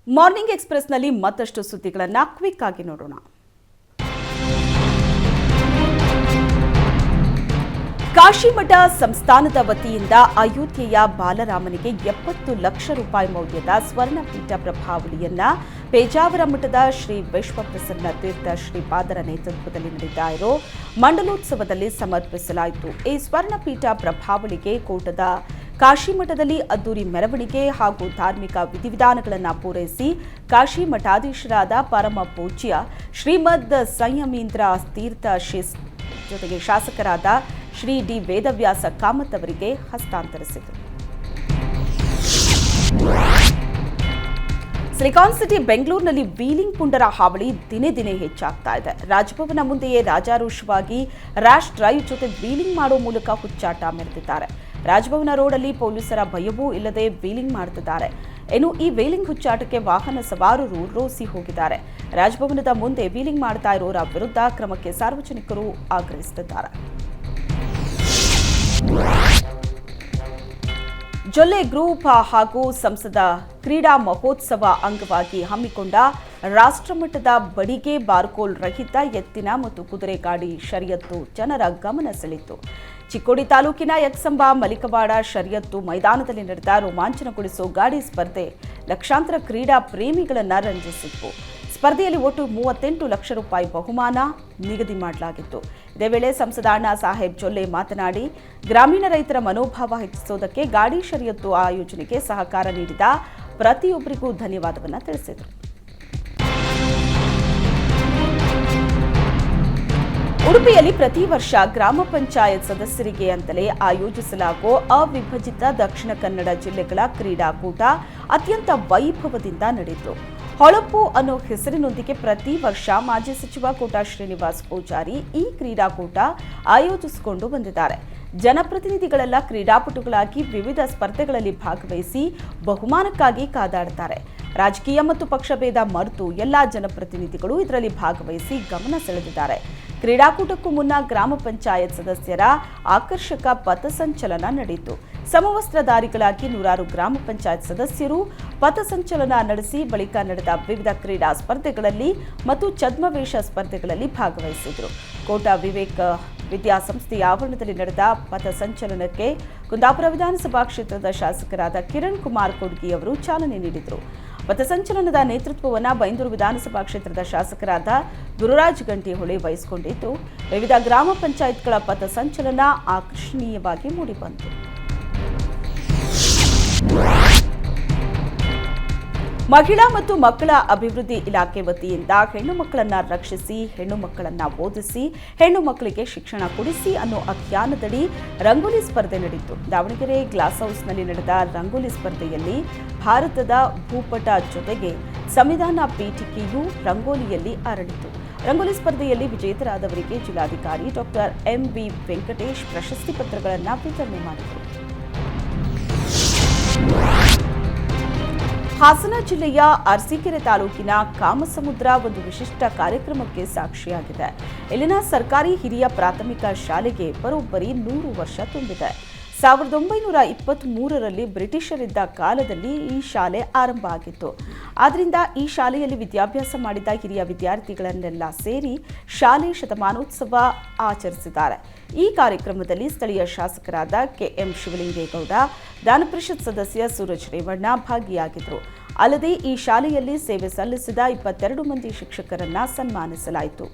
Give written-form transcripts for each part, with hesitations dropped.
Morning ಎಕ್ಸ್‌ಪ್ರೆಸ್‌ನಲ್ಲಿ ಮತ್ತಷ್ಟು ಸುದ್ದಿಗಳನ್ನು quick ಆಗಿ ನೋಡೋಣ. ಕಾಶಿಮಠ ಸಂಸ್ಥಾನದ ವತಿಯಿಂದ ಅಯೋಧ್ಯೆಯ ಬಾಲರಾಮನಿಗೆ 70 ಲಕ್ಷ ರೂಪಾಯಿ ಮೌಲ್ಯದ ಸ್ವರ್ಣಪೀಠ ಪ್ರಭಾವಳಿಯನ್ನ ಪೇಜಾವರ ಮಠದ ಶ್ರೀ ವಿಶ್ವಪ್ರಸನ್ನ ತೀರ್ಥ ಶ್ರೀಪಾದರ ನೇತೃತ್ವದಲ್ಲಿ ನಡೆದ ಮಂಡಲೋತ್ಸವದಲ್ಲಿ ಸಮರ್ಪಿಸಲಾಯಿತು. ಈ ಸ್ವರ್ಣಪೀಠ ಪ್ರಭಾವಳಿಗೆ ಕೋಟದ ಕಾಶಿಮಠದಲ್ಲಿ ಅದ್ದೂರಿ ಮೆರವಣಿಗೆ ಹಾಗೂ ಧಾರ್ಮಿಕ ವಿಧಿವಿಧಾನಗಳನ್ನು ಪೂರೈಸಿ ಕಾಶಿ ಮಠಾಧೀಶರಾದ ಪರಮ ಪೂಜ್ಯ ಶ್ರೀಮದ್ ಸಂಯಮೀಂದ್ರ ತೀರ್ಥ ಜೊತೆಗೆ ಶಾಸಕರಾದ ಶ್ರೀ ಡಿ ವೇದವ್ಯಾಸ ಕಾಮತ್ ಅವರಿಗೆ ಹಸ್ತಾಂತರಿಸಿದರು. ಸಿಲಿಕಾನ್ ಸಿಟಿ ಬೆಂಗಳೂರಿನಲ್ಲಿ ವೀಲಿಂಗ್ ಪುಂಡರ ಹಾವಳಿ ದಿನೇ ದಿನೇ ಹೆಚ್ಚಾಗ್ತಾ ಇದೆ. ರಾಜಭವನ ಮುಂದೆಯೇ ರಾಜಾರೋಷವಾಗಿ ರ್ಯಾಶ್ ಡ್ರೈವ್ ಜೊತೆ ವೀಲಿಂಗ್ ಮಾಡೋ ಮೂಲಕ ಹುಚ್ಚಾಟ ಮೆರೆದಿದ್ದಾರೆ. ರಾಜಭವನ ರೋಡಲ್ಲಿ ಪೊಲೀಸರ ಭಯವೂ ಇಲ್ಲದೆ ವೀಲಿಂಗ್ ಮಾಡುತ್ತಿದ್ದಾರೆ. ಇನ್ನು ಈ ವೀಲಿಂಗ್ ಹುಚ್ಚಾಟಕ್ಕೆ ವಾಹನ ಸವಾರರು ರೋಸಿ ಹೋಗಿದ್ದಾರೆ. ರಾಜಭವನದ ಮುಂದೆ ವೀಲಿಂಗ್ ಮಾಡ್ತಾ ಇರೋರ ವಿರುದ್ಧ ಕ್ರಮಕ್ಕೆ ಸಾರ್ವಜನಿಕರು ಆಗ್ರಹಿಸುತ್ತಿದ್ದಾರೆ. ಜೊಲ್ಲೆ ಗ್ರೂಪ್ ಹಾಗೂ ಸಂಸದ ಕ್ರೀಡಾ ಮಹೋತ್ಸವ ಅಂಗವಾಗಿ ಹಮ್ಮಿಕೊಂಡ ರಾಷ್ಟ್ರಮಟ್ಟದ ಬಡಿಗೆ ಬಾರ್ಕೋಲ್ ರಹಿತ ಎತ್ತಿನ ಮತ್ತು ಕುದುರೆ ಗಾಡಿ ಶರ್ಯತ್ತು ಜನರ ಗಮನ ಸೆಳೆಯಿತು. ಚಿಕ್ಕೋಡಿ ತಾಲೂಕಿನ ಯತ್ಸಂಬ ಮಲಿಕವಾಡ ಶರ್ಯತ್ತು ಮೈದಾನದಲ್ಲಿ ನಡೆದ ರೋಮಾಂಚನಗೊಳಿಸುವ ಗಾಡಿ ಸ್ಪರ್ಧೆ ಲಕ್ಷಾಂತರ ಕ್ರೀಡಾ ಪ್ರೇಮಿಗಳನ್ನು ರಂಜಿಸಿತ್ತು. ಸ್ಪರ್ಧೆಯಲ್ಲಿ ಒಟ್ಟು 38 ಲಕ್ಷ ರೂಪಾಯಿ ಬಹುಮಾನ ನಿಗದಿ ಮಾಡಲಾಗಿತ್ತು. ಇದೇ ವೇಳೆ ಸಂಸದ ಅಣ್ಣಾ ಸಾಹೇಬ್ ಜೊಲ್ಲೆ ಮಾತನಾಡಿ, ಗ್ರಾಮೀಣ ರೈತರ ಮನೋಭಾವ ಹೆಚ್ಚಿಸುವುದಕ್ಕೆ ಗಾಡಿ ಶರ್ಯತ್ತು ಆಯೋಜನೆಗೆ ಸಹಕಾರ ನೀಡಿದ ಪ್ರತಿಯೊಬ್ಬರಿಗೂ ಧನ್ಯವಾದವನ್ನು ತಿಳಿಸಿದರು. ಉಡುಪಿಯಲ್ಲಿ ಪ್ರತಿ ವರ್ಷ ಗ್ರಾಮ ಪಂಚಾಯತ್ ಸದಸ್ಯರಿಗೆ ಅಂತಲೇ ಆಯೋಜಿಸಲಾಗುವ ಅವಿಭಜಿತ ದಕ್ಷಿಣ ಕನ್ನಡ ಜಿಲ್ಲೆಗಳ ಕ್ರೀಡಾಕೂಟ ಅತ್ಯಂತ ವೈಭವದಿಂದ ನಡೆಯಿತು. ಹೊಳಪು ಅನ್ನೋ ಹೆಸರಿನೊಂದಿಗೆ ಪ್ರತಿ ವರ್ಷ ಮಾಜಿ ಸಚಿವ ಕೋಟ ಶ್ರೀನಿವಾಸ್ ಪೂಜಾರಿ ಈ ಕ್ರೀಡಾಕೂಟ ಆಯೋಜಿಸಿಕೊಂಡು ಬಂದಿದ್ದಾರೆ. ಜನಪ್ರತಿನಿಧಿಗಳೆಲ್ಲ ಕ್ರೀಡಾಪಟುಗಳಾಗಿ ವಿವಿಧ ಸ್ಪರ್ಧೆಗಳಲ್ಲಿ ಭಾಗವಹಿಸಿ ಬಹುಮಾನಕ್ಕಾಗಿ ಕಾದಾಡುತ್ತಾರೆ. ರಾಜಕೀಯ ಮತ್ತು ಪಕ್ಷಭೇದ ಮರೆತು ಎಲ್ಲಾ ಜನಪ್ರತಿನಿಧಿಗಳು ಇದರಲ್ಲಿ ಭಾಗವಹಿಸಿ ಗಮನ ಸೆಳೆದಿದ್ದಾರೆ. ಕ್ರೀಡಾಕೂಟಕ್ಕೂ ಮುನ್ನ ಗ್ರಾಮ ಪಂಚಾಯತ್ ಸದಸ್ಯರ ಆಕರ್ಷಕ ಪಥಸಂಚಲನ ನಡೆಯಿತು. ಸಮವಸ್ತ್ರಧಾರಿಗಳಾಗಿ ನೂರಾರು ಗ್ರಾಮ ಪಂಚಾಯತ್ ಸದಸ್ಯರು ಪಥಸಂಚಲನ ನಡೆಸಿ ಬಳಿಕ ನಡೆದ ವಿವಿಧ ಕ್ರೀಡಾ ಸ್ಪರ್ಧೆಗಳಲ್ಲಿ ಮತ್ತು ಛದ್ಮವೇಷ ಸ್ಪರ್ಧೆಗಳಲ್ಲಿ ಭಾಗವಹಿಸಿದರು. ಕೋಟ ವಿವೇಕ ವಿದ್ಯಾಸಂಸ್ಥೆಯ ಆವರಣದಲ್ಲಿ ನಡೆದ ಪಥಸಂಚಲನಕ್ಕೆ ಕುಂದಾಪುರ ವಿಧಾನಸಭಾ ಕ್ಷೇತ್ರದ ಶಾಸಕರಾದ ಕಿರಣ್ ಕುಮಾರ್ ಕೊಡ್ಗಿ ಅವರು ಚಾಲನೆ ನೀಡಿದರು. ಪಥಸಂಚಲನದ ನೇತೃತ್ವವನ್ನು ಬೈಂದೂರು ವಿಧಾನಸಭಾ ಕ್ಷೇತ್ರದ ಶಾಸಕರಾದ ಗುರುರಾಜ್ ಗಂಟಿಹೊಳೆ ವಹಿಸಿಕೊಂಡಿದ್ದು, ವಿವಿಧ ಗ್ರಾಮ ಪಂಚಾಯತ್ಗಳ ಪಥಸಂಚಲನ ಆಕರ್ಷಣೀಯವಾಗಿ ಮೂಡಿಬಂತು. ಮಹಿಳಾ ಮತ್ತು ಮಕ್ಕಳ ಅಭಿವೃದ್ಧಿ ಇಲಾಖೆ ವತಿಯಿಂದ ಹೆಣ್ಣು ಮಕ್ಕಳನ್ನ ರಕ್ಷಿಸಿ, ಹೆಣ್ಣು ಮಕ್ಕಳನ್ನ ಓದಿಸಿ, ಹೆಣ್ಣು ಮಕ್ಕಳಿಗೆ ಶಿಕ್ಷಣ ಕೊಡಿಸಿ ಅನ್ನೋ ಅಭಿಯಾನದಡಿ ರಂಗೋಲಿ ಸ್ಪರ್ಧೆ ನಡೆಯಿತು. ದಾವಣಗೆರೆ ಗ್ಲಾಸ್ ಹೌಸ್ನಲ್ಲಿ ನಡೆದ ರಂಗೋಲಿ ಸ್ಪರ್ಧೆಯಲ್ಲಿ ಭಾರತದ ಭೂಪಟ ಜೊತೆಗೆ ಸಂವಿಧಾನ ಪೀಠಿಕೆಯು ರಂಗೋಲಿಯಲ್ಲಿ ಅರಳಿತು. ರಂಗೋಲಿ ಸ್ಪರ್ಧೆಯಲ್ಲಿ ವಿಜೇತರಾದವರಿಗೆ ಜಿಲ್ಲಾಧಿಕಾರಿ ಡಾಕ್ಟರ್ ಎಂವಿ ವೆಂಕಟೇಶ್ ಪ್ರಶಸ್ತಿ ಪತ್ರಗಳನ್ನು ವಿತರಣೆ ಮಾಡಿದರು. ಹಾಸನ ಜಿಲ್ಲೆಯ ಅರಸೀಕೆರೆ ತಾಲೂಕಿನ ಕಾಮಸಮುದ್ರ ಒಂದು ವಿಶಿಷ್ಟ ಕಾರ್ಯಕ್ರಮಕ್ಕೆ ಸಾಕ್ಷಿಯಾಗಿದೆ. ಇಲ್ಲಿನ ಸರ್ಕಾರಿ ಹಿರಿಯ ಪ್ರಾಥಮಿಕ ಶಾಲೆಗೆ ಬರೋಬ್ಬರಿ 100 ವರ್ಷ ತುಂಬಿದೆ. 1923ರಲ್ಲಿ ಬ್ರಿಟಿಷರಿದ್ದ ಕಾಲದಲ್ಲಿ ಈ ಶಾಲೆ ಆರಂಭ ಆಗಿತ್ತು. ಆದ್ದರಿಂದ ಈ ಶಾಲೆಯಲ್ಲಿ ವಿದ್ಯಾಭ್ಯಾಸ ಮಾಡಿದ ಹಿರಿಯ ವಿದ್ಯಾರ್ಥಿಗಳನ್ನೆಲ್ಲ ಸೇರಿ ಶಾಲೆ ಶತಮಾನೋತ್ಸವ ಆಚರಿಸಿದ್ದಾರೆ. ಈ ಕಾರ್ಯಕ್ರಮದಲ್ಲಿ ಸ್ಥಳೀಯ ಶಾಸಕರಾದ ಕೆಎಂ ಶಿವಲಿಂಗೇಗೌಡ, ದಾನ ಪರಿಷತ್ ಸದಸ್ಯ ಸೂರಜ್ ರೇವಣ್ಣ ಭಾಗಿಯಾಗಿದ್ದರು. ಅಲ್ಲದೆ ಈ ಶಾಲೆಯಲ್ಲಿ ಸೇವೆ ಸಲ್ಲಿಸಿದ 22 ಮಂದಿ ಶಿಕ್ಷಕರನ್ನ ಸನ್ಮಾನಿಸಲಾಯಿತು.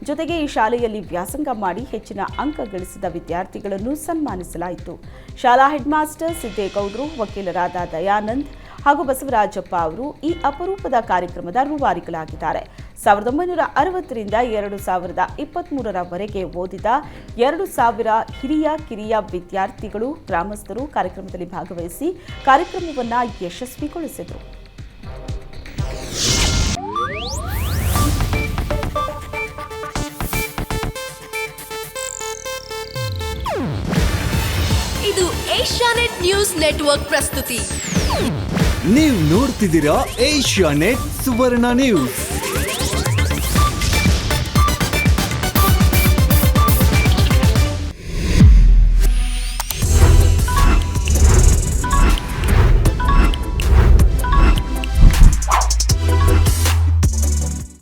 ಜೊತೆಗೆ ಈ ಶಾಲೆಯಲ್ಲಿ ವ್ಯಾಸಂಗ ಮಾಡಿ ಹೆಚ್ಚಿನ ಅಂಕ ಗಳಿಸಿದ ವಿದ್ಯಾರ್ಥಿಗಳನ್ನು ಸನ್ಮಾನಿಸಲಾಯಿತು. ಶಾಲಾ ಹೆಡ್ ಮಾಸ್ಟರ್ ಸಿದ್ದೇಗೌಡರು, ವಕೀಲರಾದ ದಯಾನಂದ್ ಹಾಗೂ ಬಸವರಾಜಪ್ಪ ಅವರು ಈ ಅಪರೂಪದ ಕಾರ್ಯಕ್ರಮದ ರೂವಾರಿಗಳಾಗಿದ್ದಾರೆ. 1960ರಿಂದ 2023ರವರೆಗೆ ಓದಿದ 2000 ಹಿರಿಯ ಕಿರಿಯ ವಿದ್ಯಾರ್ಥಿಗಳು, ಗ್ರಾಮಸ್ಥರು ಕಾರ್ಯಕ್ರಮದಲ್ಲಿ ಭಾಗವಹಿಸಿ ಕಾರ್ಯಕ್ರಮವನ್ನು ಯಶಸ್ವಿಗೊಳಿಸಿದರು. ಇದು ಏಷ್ಯಾನೆಟ್ ನ್ಯೂಸ್ ನೆಟ್ವರ್ಕ್ ಪ್ರಸ್ತುತಿ. ನೀವು ನೋಡ್ತಿದ್ದೀರಾ ಏಷ್ಯಾನೆಟ್ ಸುವರ್ಣ ನ್ಯೂಸ್.